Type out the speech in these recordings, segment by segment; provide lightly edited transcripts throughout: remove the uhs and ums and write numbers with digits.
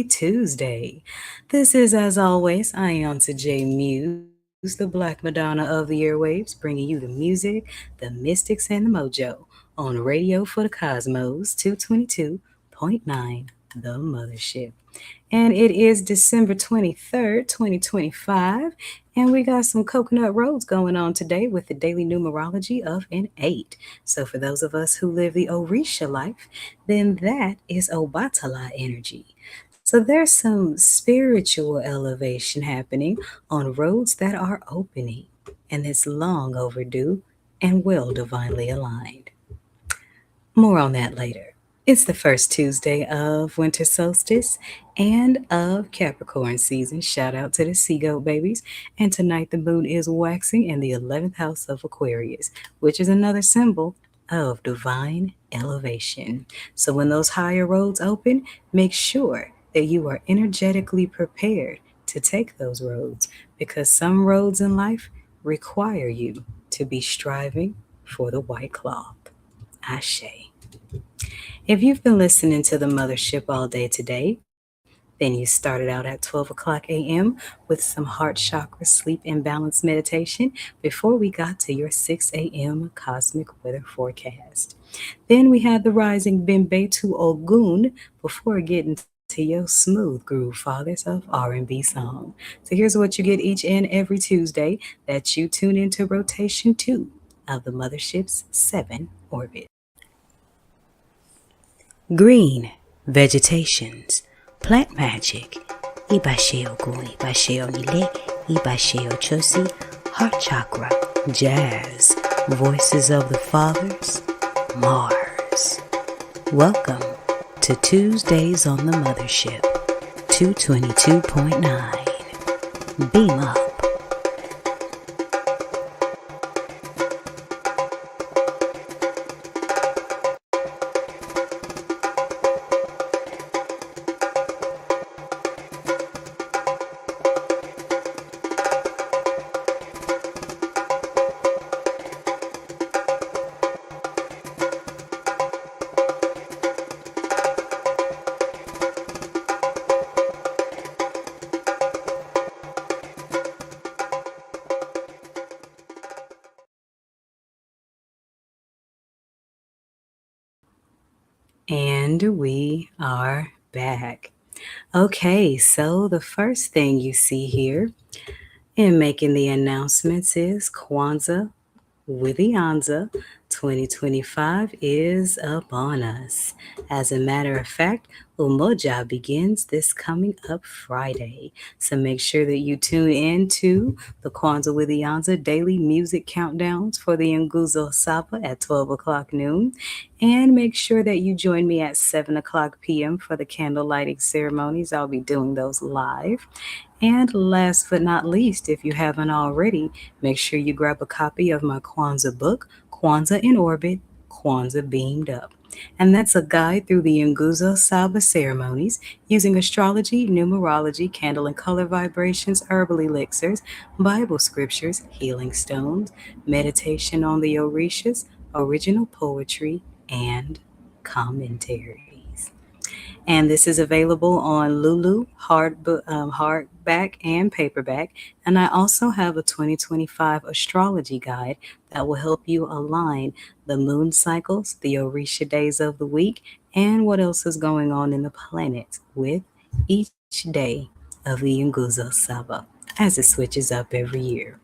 Tuesday. This is, as always, iiYansaje Muse, the Black Madonna of the airwaves, bringing you the music, the mystics, and the mojo on radio for the cosmos 222.9, the Mothership. And it is December 23rd, 2025, and we got some coconut roads going on today with the daily numerology of an 8. So for those of us who live the Orisha life, then that is Obatala energy. So there's some spiritual elevation happening on roads that are opening, and it's long overdue and well divinely aligned. More on that later. It's the first Tuesday of winter solstice and of Capricorn season. Shout out to the sea goat babies. And tonight the moon is waxing in the 11th house of Aquarius, which is another symbol of divine elevation. So when those higher roads open, make sure that you are energetically prepared to take those roads, because some roads in life require you to be striving for the white cloth. Ashe. If you've been listening to the Mothership all day today, then you started out at 12 o'clock a.m. with some heart chakra sleep and balance meditation before we got to your 6 a.m. cosmic weather forecast. Then we had the rising Bimbe to Ogun before getting to your smooth groove fathers of R&B song. So here's what you get each and every Tuesday that you tune into rotation 2 of the Mothership's 7 orbit. Green vegetations, plant magic, Iba Ogun, Iba Onile, Iba Ochoosi, heart chakra, jazz, voices of the fathers, Mars. Welcome to Tuesdays on the Mothership, 222.9. Beam up. And we are back. Okay, so the first thing you see here in making the announcements is Kwanzaa with iiYansaje 2025 is upon us. As a matter of fact, Umoja begins this coming up Friday. So make sure that you tune in to the Kwanzaa with iiYansaje daily music countdowns for the Nguzo Saba at 12 o'clock noon. And make sure that you join me at 7 o'clock p.m. for the candle lighting ceremonies. I'll be doing those live. And last but not least, if you haven't already, make sure you grab a copy of my Kwanzaa book, Kwanzaa in Orbit, Kwanzaa Beamed Up. And that's a guide through the Nguzo Saba ceremonies using astrology, numerology, candle and color vibrations, herbal elixirs, Bible scriptures, healing stones, meditation on the Orishas, original poetry, and commentaries. And this is available on Lulu, hardback, and paperback. And I also have a 2025 astrology guide that will help you align the moon cycles, the Orisha days of the week, and what else is going on in the planets with each day of the Nguzo Saba as it switches up every year.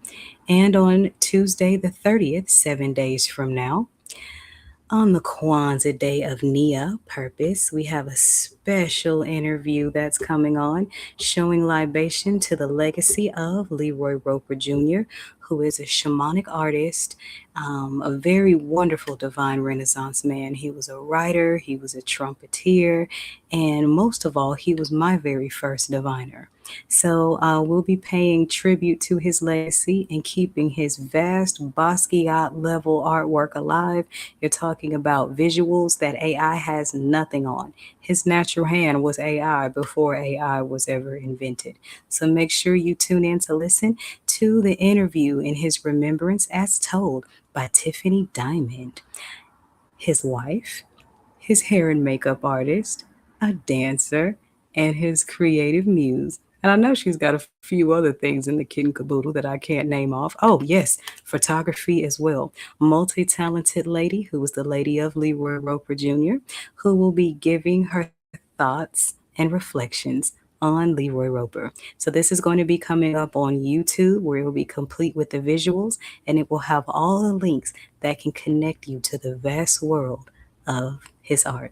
And on Tuesday, the 30th, 7 days from now, on the Kwanzaa Day of Nia Purpose, we have a special interview that's coming on showing libation to the legacy of Leroy Roper Jr., who is a shamanic artist, a very wonderful divine Renaissance man. He was a writer, he was a trumpeter, and most of all, he was my very first diviner. So we'll be paying tribute to his legacy and keeping his vast Basquiat level artwork alive. You're talking about visuals that AI has nothing on. His natural hand was AI before AI was ever invented. So make sure you tune in to listen to the interview in his remembrance as told by Tiffany Diamond, his wife, his hair and makeup artist, a dancer, and his creative muse. And I know she's got a few other things in the kit and caboodle that I can't name off. Oh, yes, photography as well. Multi talented lady who is the lady of Leroy Roper Jr., who will be giving her thoughts and reflections on Leroy Roper. So, this is going to be coming up on YouTube where it will be complete with the visuals and it will have all the links that can connect you to the vast world of his art.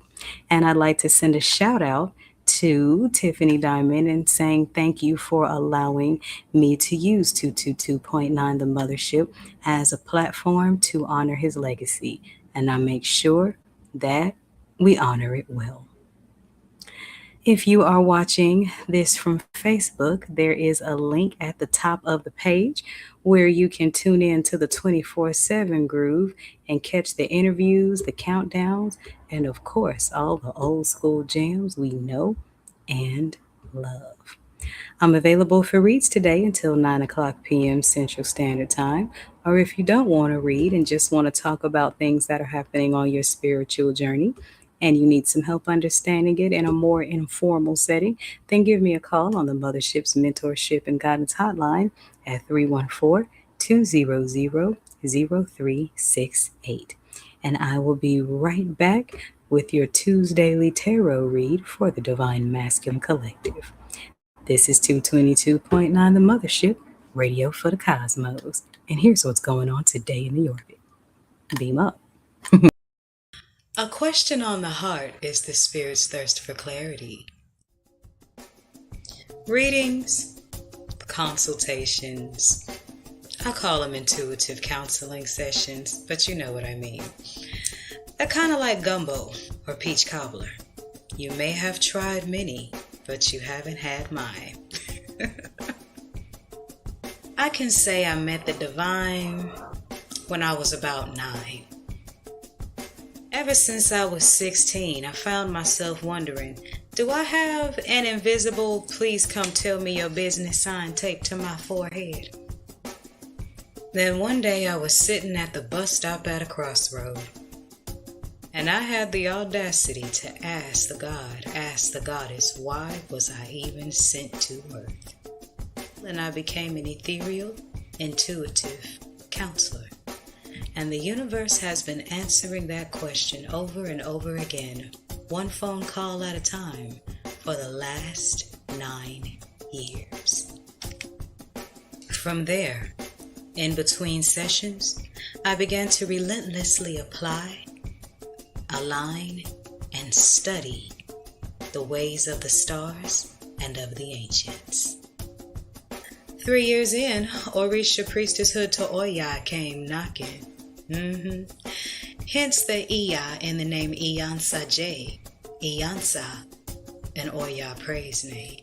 And I'd like to send a shout out to Tiffany Diamond and saying thank you for allowing me to use 222.9 The Mothership as a platform to honor his legacy. And I make sure that we honor it well. If you are watching this from Facebook, there is a link at the top of the page where you can tune in to the 24/7 groove and catch the interviews, the countdowns, and of course, all the old school jams we know and love. I'm available for reads today until 9 o'clock p.m. Central Standard Time. Or if you don't want to read and just want to talk about things that are happening on your spiritual journey, and you need some help understanding it in a more informal setting, then give me a call on the Mothership's Mentorship and Guidance Hotline at 314-200-0368. And I will be right back with your Tuesdaily Tarot read for the Divine Masculine Collective. This is 222.9 The Mothership, radio for the cosmos. And here's what's going on today in the orbit. Beam up. A question on the heart is the spirit's thirst for clarity. Readings, consultations, I call them intuitive counseling sessions, but you know what I mean. They're kind of like gumbo or peach cobbler. You may have tried many, but you haven't had mine. I can say I met the divine when I was about 9. Ever since I was 16, I found myself wondering, do I have an invisible "please come tell me your business" sign taped to my forehead? Then one day I was sitting at the bus stop at a crossroad, and I had the audacity to ask the goddess, why was I even sent to earth? And I became an ethereal, intuitive counselor. And the universe has been answering that question over and over again, one phone call at a time, for the last 9 years. From there, in between sessions, I began to relentlessly apply, align, and study the ways of the stars and of the ancients. 3 years in, Orisha priestesshood to Oya came knocking. Hence the Iya in the name iiYansaje, iiYansa, an Oya praise name.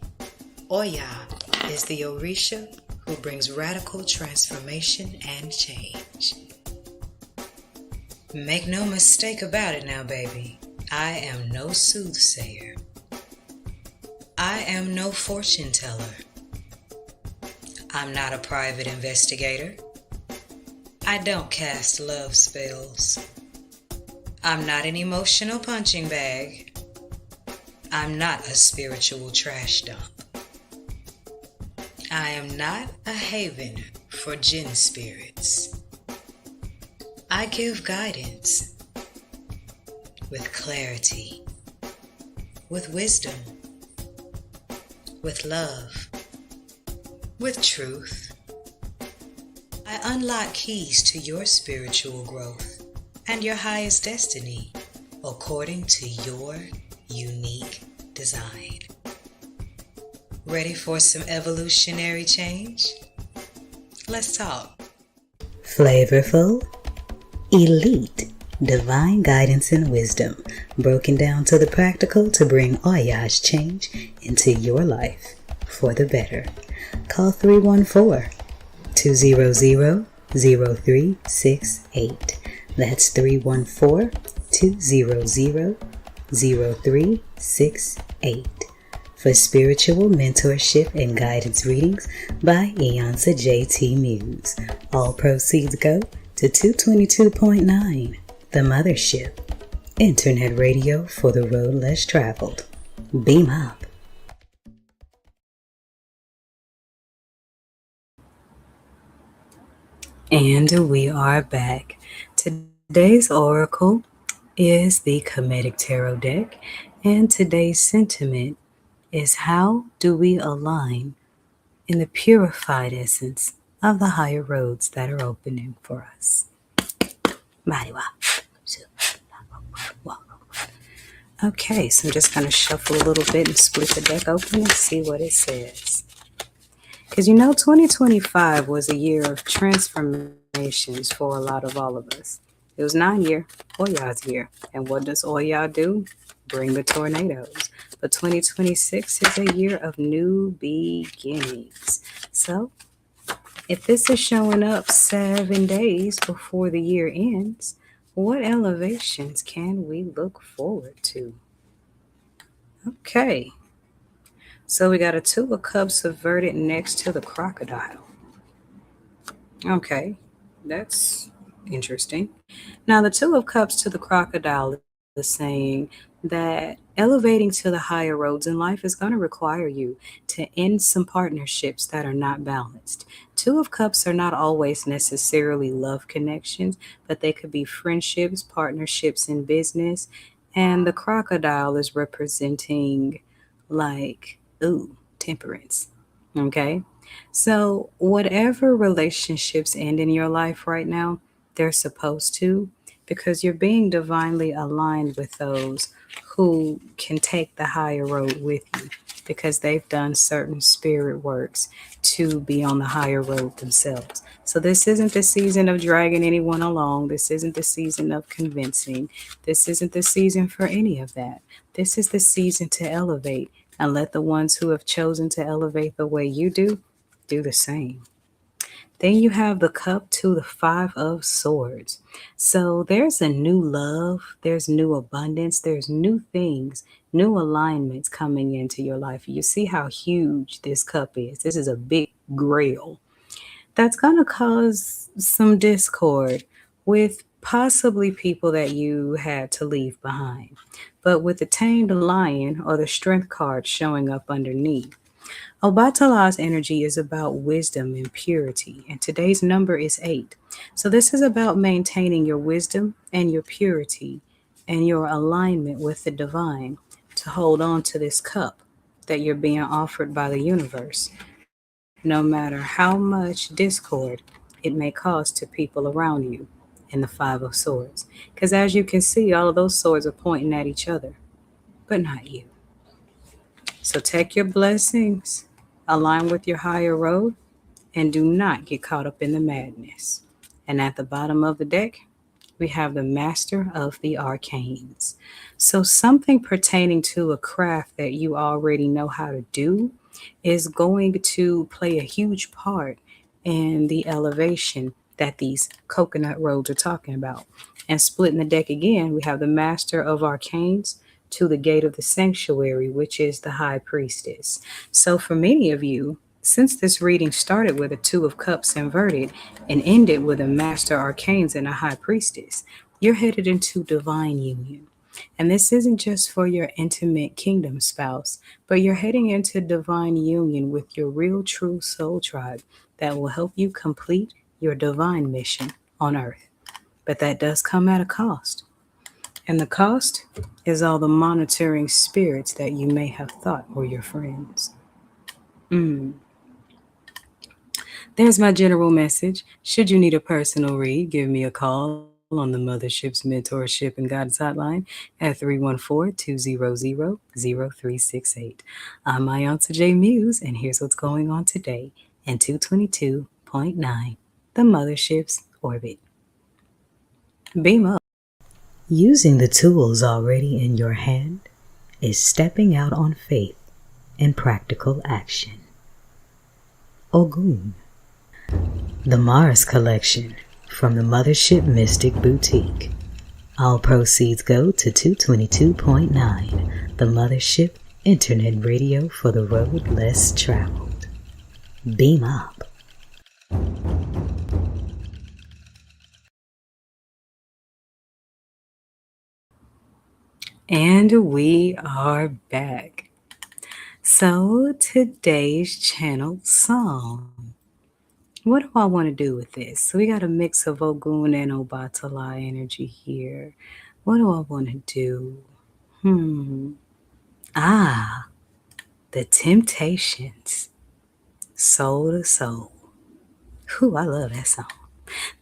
Oya is the Orisha who brings radical transformation and change. Make no mistake about it now, baby. I am no soothsayer. I am no fortune teller. I'm not a private investigator. I don't cast love spells. I'm not an emotional punching bag. I'm not a spiritual trash dump. I am not a haven for jinn spirits. I give guidance with clarity, with wisdom, with love, with truth. I unlock keys to your spiritual growth and your highest destiny according to your unique design. Ready for some evolutionary change? Let's talk. Flavorful, elite, divine guidance and wisdom, broken down to the practical to bring Oya's change into your life for the better. Call 314-200-0368. That's 314-200-0368 for spiritual mentorship and guidance readings by iiYansaje Muse. All proceeds go to 222.9 The Mothership, internet radio for the road less traveled. Beam up. And we are back. Today's oracle is the Kemetic Tarot deck, and today's sentiment is how do we align in the purified essence of the higher roads that are opening for us. Okay, so I'm just going to shuffle a little bit and split the deck open and see what it says. Because 2025 was a year of transformations for a lot of all of us. It was 9 year, Oya's year. And what does Oya do? Bring the tornadoes. But 2026 is a year of new beginnings. So if this is showing up 7 days before the year ends, what elevations can we look forward to? Okay, so we got a Two of Cups averted next to the crocodile. Okay, that's interesting. Now, the Two of Cups to the crocodile is saying that elevating to the higher roads in life is going to require you to end some partnerships that are not balanced. Two of Cups are not always necessarily love connections, but they could be friendships, partnerships in business. And the crocodile is representing, like, ooh, temperance. Okay. So, whatever relationships end in your life right now, they're supposed to, because you're being divinely aligned with those who can take the higher road with you, because they've done certain spirit works to be on the higher road themselves. So, this isn't the season of dragging anyone along. This isn't the season of convincing. This isn't the season for any of that. This is the season to elevate and let the ones who have chosen to elevate the way you do the same. Then you have the cup to the Five of Swords. So there's a new love, there's new abundance, there's new things, new alignments coming into your life. You see how huge this cup is. This is a big grail that's going to cause some discord with possibly people that you had to leave behind. But with the tamed lion or the strength card showing up underneath, Obatala's energy is about wisdom and purity, and today's number is 8. So, this is about maintaining your wisdom and your purity and your alignment with the divine to hold on to this cup that you're being offered by the universe, no matter how much discord it may cause to people around you in the Five of Swords. Because as you can see, all of those swords are pointing at each other, but not you. So, take your blessings, align with your higher road, and do not get caught up in the madness. And at the bottom of the deck, we have the Master of the Arcanes. So, something pertaining to a craft that you already know how to do is going to play a huge part in the elevation that these coconut roads are talking about. And splitting the deck again, we have the Master of Arcanes to the Gate of the Sanctuary, which is the High Priestess. So, for many of you, since this reading started with a Two of Cups inverted and ended with a Master Arcanes and a High Priestess, you're headed into divine union. And this isn't just for your intimate kingdom spouse, but you're heading into divine union with your real true soul tribe that will help you complete your divine mission on earth. But that does come at a cost. And the cost is all the monitoring spirits that you may have thought were your friends. There's my general message. Should you need a personal read, give me a call on the Mothership's Mentorship and Guidance Hotline at 314-200-0368. I'm iiYansaje Muse, and here's what's going on today in 222.9, the Mothership's orbit. Beam up. Using the tools already in your hand is stepping out on faith and practical action. Ogun. The Mars Collection from the Mothership Mystic Boutiq. All proceeds go to 222.9, the Mothership Internet Radio for the road less traveled. Beam up. And we are back. So today's channel song What do I want to do with this? So we got a mix of Ogun and Obatala energy here. What do I want to do? The Temptations. Soul to Soul. Whew, I love that song.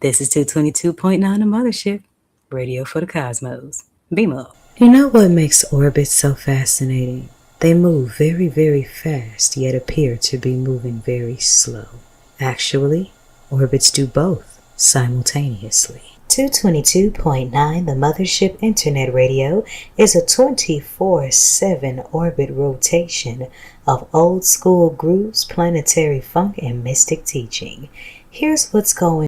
This is 222.9 the Mothership. Radio for the Cosmos. Beam up. You know what makes orbits so fascinating? They move very, very fast, yet appear to be moving very slow. Actually, orbits do both simultaneously. 222.9 the Mothership Internet Radio is a 24/7 orbit rotation of old school grooves, planetary funk, and mystic teaching. Here's what's going